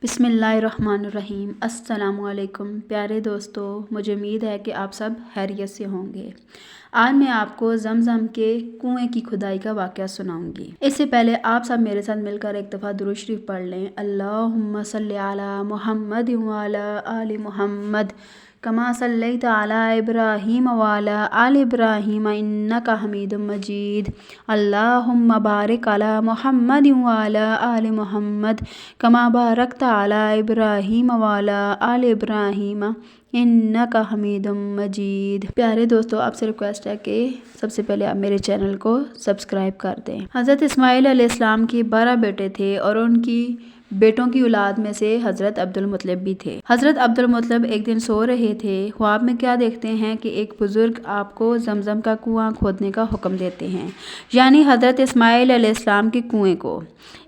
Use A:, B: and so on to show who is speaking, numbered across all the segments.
A: बिस्मिल्लाहिर्रहमानिर्रहीम। अस्सलाम वालेकुम प्यारे दोस्तों, मुझे उम्मीद है कि आप सब खैरियत से होंगे। आज मैं आपको ज़मज़म के कुएं की खुदाई का वाक़या सुनाऊंगी। इससे पहले आप सब मेरे साथ मिलकर एक दफ़ा दुरूद शरीफ पढ़ लें। अल्लाहुम्मा सल्ली अला मुहम्मद व अला आलि मुहम्मद कमा सल्लैता अला इब्राहीम व अला आलि इब्राहीम इन्नका हमीदुम मजीद। अल्लाहुम्मा बारिक अला मुहम्मद व अला आलि मुहम्मद कमा बारकता अला इब्राहीम व अला आलि इब्राहीम इन्नका हमीदुम मजीद। प्यारे दोस्तों, आपसे रिक्वेस्ट है कि सबसे पहले आप मेरे चैनल को सब्सक्राइब कर दें। हज़रत इस्माईल अलैहिस्सलाम के 12 बेटे थे और उनकी बेटों की औलाद में से हज़रत अब्दुल मुत्तलिब भी थे। हज़रत अब्दुल मुत्तलिब एक दिन सो रहे थे। ख्वाब में क्या देखते हैं कि एक बुज़ुर्ग आपको ज़मज़म का कुआं खोदने का हुक्म देते हैं, यानी हज़रत इस्माईल अलैहिस्सलाम के कुएं को।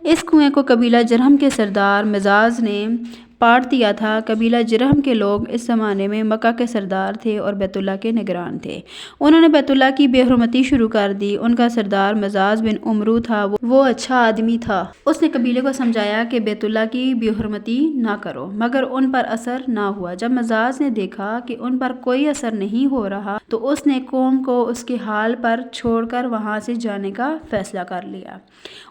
A: इस कुएं को कबीला जरहम के सरदार मिजाज ने पाट दिया था। कबीला जरहम के लोग इस ज़माने में मक्का के सरदार थे और बैतुल्लाह के निगरान थे। उन्होंने बैतुल्लाह की बेहुरमती शुरू कर दी। उनका सरदार मिजाज बिन उमरू था, वो अच्छा आदमी था। उसने कबीले को समझाया कि बैतुल्लाह की बेहुरमती ना करो, मगर उन पर असर ना हुआ। जब मिजाज ने देखा कि उन पर कोई असर नहीं हो रहा तो उसने कौम को उसके हाल पर छोड़कर वहाँ से जाने का फैसला कर लिया।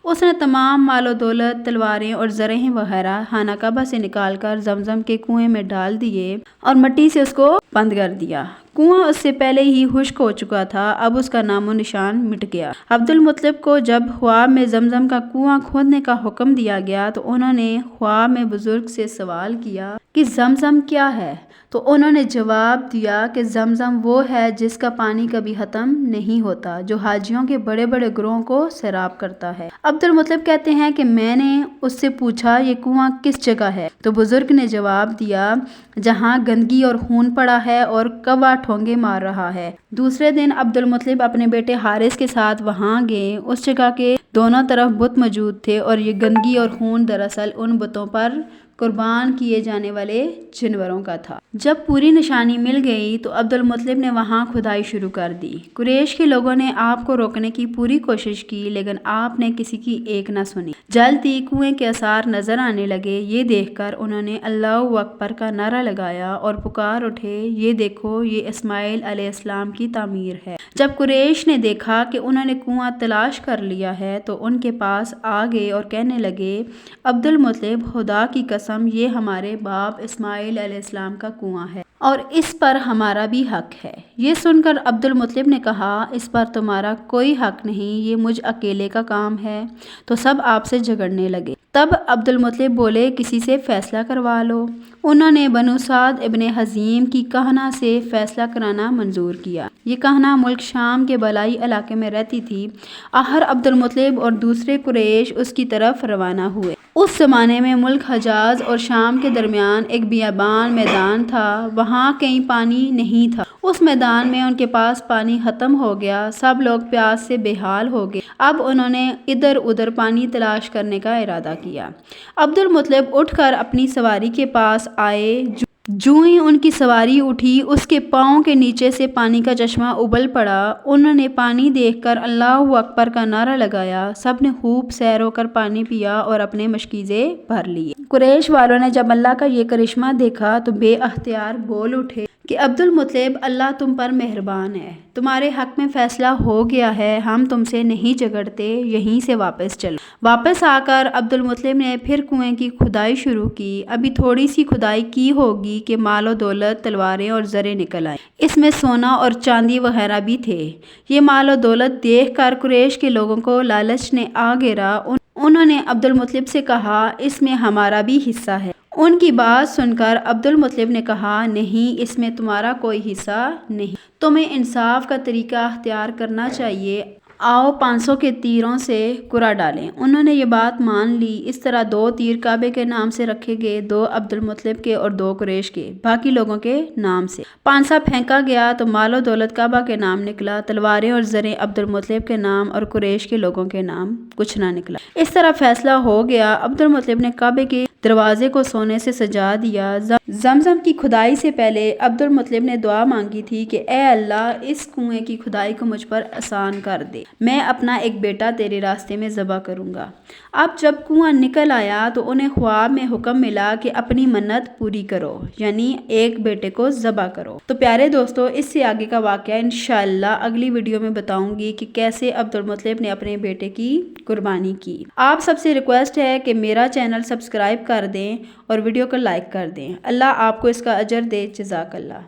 A: उसने तमाम मालो दौलत, तलवारें और ज़रें वगैरह खाना काबा से निकाल कर ज़मज़म के कुएं में डाल दिए और मिट्टी से उसको बंद कर दिया। कुआं उससे पहले ही खुश्क हो चुका था, अब उसका नामो निशान मिट गया। अब्दुल मुत्तलिब को जब ख्वाब में ज़मज़म का कुआं खोदने का हुक्म दिया गया तो उन्होंने ख्वाब में बुजुर्ग से सवाल किया कि ज़मज़म क्या है? तो उन्होंने जवाब दिया कि ज़मज़म वो है जिसका पानी कभी ख़त्म नहीं होता, जो हाजियों के बड़े बड़े ग्रोहों को सैराब करता है। अब्दुल मुत्तलिब कहते हैं कि मैंने उससे पूछा ये कुआं किस जगह है? तो बुजुर्ग ने जवाब दिया जहाँ गंदगी और खून पड़ा है और कौवा ठोंगे मार रहा है। दूसरे दिन अब्दुल मुत्तलिब अपने बेटे हारिस के साथ वहाँ गए। उस जगह के दोनों तरफ बुत मौजूद थे और ये गंदगी और खून दरअसल उन बुतों पर कुर्बान किए जाने वाले जानवरों का था। जब पूरी निशानी मिल गई तो अब्दुल मुत्तलिब ने वहाँ खुदाई शुरू कर दी। कुरैश के लोगों ने आपको रोकने की पूरी कोशिश की, लेकिन आपने किसी की एक न सुनी। जल्द ही कुएं के आसार नजर आने लगे। ये देखकर उन्होंने अल्लाहु अकबर का नारा लगाया और पुकार उठे, ये देखो, ये इस्माईल अलैहिस्सलाम की तामीर है। जब कुरैश ने देखा कि उन्होंने कुआं तलाश कर लिया है तो उनके पास आ गए और कहने लगे, अब्दुल मुत्तलिब, खुदा की कसम, ये हमारे बाप इस्माईल अलैहिस्सलाम का कुआं है और इस पर हमारा भी हक है। ये सुनकर अब्दुल मुत्तलिब ने कहा, इस पर तुम्हारा कोई हक नहीं, ये मुझ अकेले का काम है। तो सब आपसे झगड़ने लगे। तब अब्दुल मुत्तलिब बोले, किसी से फैसला करवा लो। उन्होंने बनु साद इब्ने हज़ीम की कहना से फैसला कराना मंजूर किया। ये कहना मुल्क शाम के बलाई इलाके में रहती थी। आहर अब्दुल मुत्तलिब और दूसरे कुरैश उसकी तरफ रवाना हुए। उस ज़माने में मुल्क हजाज और शाम के दरमियान एक बियाबान मैदान था। वहाँ कहीं पानी नहीं था। उस मैदान में उनके पास पानी ख़त्म हो गया। सब लोग प्यास से बेहाल हो गए। अब उन्होंने इधर उधर पानी तलाश करने का इरादा किया। अब्दुल मुत्तलिब उठकर अपनी सवारी के पास आए। जो ही उनकी सवारी उठी, उसके पाँव के नीचे से पानी का चश्मा उबल पड़ा। उन्होंने पानी देखकर अल्लाहु अकबर का नारा लगाया। सब ने खूब सैर होकर पानी पिया और अपने मशकीज़े भर लिए। कुरैश वालों ने जब अल्लाह का ये करिश्मा देखा तो बेअख्तियार बोल उठे कि अब्दुल मुत्तलिब, अल्लाह तुम पर मेहरबान है, तुम्हारे हक में फैसला हो गया है, हम तुमसे नहीं झगड़ते, यहीं से वापस चलो। वापस आकर अब्दुल मुत्तलिब ने फिर कुएं की खुदाई शुरू की। अभी थोड़ी सी खुदाई की होगी कि मालो दौलत, तलवारें और ज़रें निकल आए। इसमें सोना और चांदी वगैरह भी थे। ये मालो दौलत देख कर कुरैश के लोगों को लालच ने आ घेरा। उन्होंने अब्दुल मुत्तलिब से कहा, इसमें हमारा भी हिस्सा है। उनकी बात सुनकर अब्दुल मुत्तलिब ने कहा, नहीं, इसमें तुम्हारा कोई हिस्सा नहीं, तुम्हें इंसाफ का तरीका अख्तियार करना चाहिए। आओ 500 के तीरों से कुरा डालें। उन्होंने ये बात मान ली। इस तरह 2 तीर काबे के नाम से रखे गए, 2 अब्दुल मुत्तलिब के और 2 कुरैश के, बाकी लोगों के नाम से। पांसा फेंका गया तो मालो दौलत काबा के नाम निकला, तलवारें और ज़रें अब्दुल मुत्तलिब के नाम और कुरैश के लोगों के नाम कुछ ना निकला। इस तरह फैसला हो गया। अब्दुल मुत्तलिब ने काबे के दरवाजे को सोने से सजा दिया। ज़मज़म की खुदाई से पहले अब्दुल मुत्तलिब ने दुआ मांगी थी कि ए अल्लाह, इस कुएं की खुदाई को मुझ पर आसान कर दे। میں اپنا ایک بیٹا تیرے راستے میں ذبح کروں گا۔ اب جب کنواں نکل آیا تو انہیں خواب میں حکم ملا کہ اپنی منت پوری کرو، یعنی ایک بیٹے کو ذبح کرو۔ تو پیارے دوستو، اس سے آگے کا واقعہ انشاءاللہ اگلی ویڈیو میں بتاؤں گی کہ کیسے عبدالمطلب نے اپنے بیٹے کی قربانی کی۔ آپ سب سے ریکویسٹ ہے کہ میرا چینل سبسکرائب کر دیں اور ویڈیو کو لائک کر دیں۔ اللہ آپ کو اس کا اجر دے، جزاک اللہ۔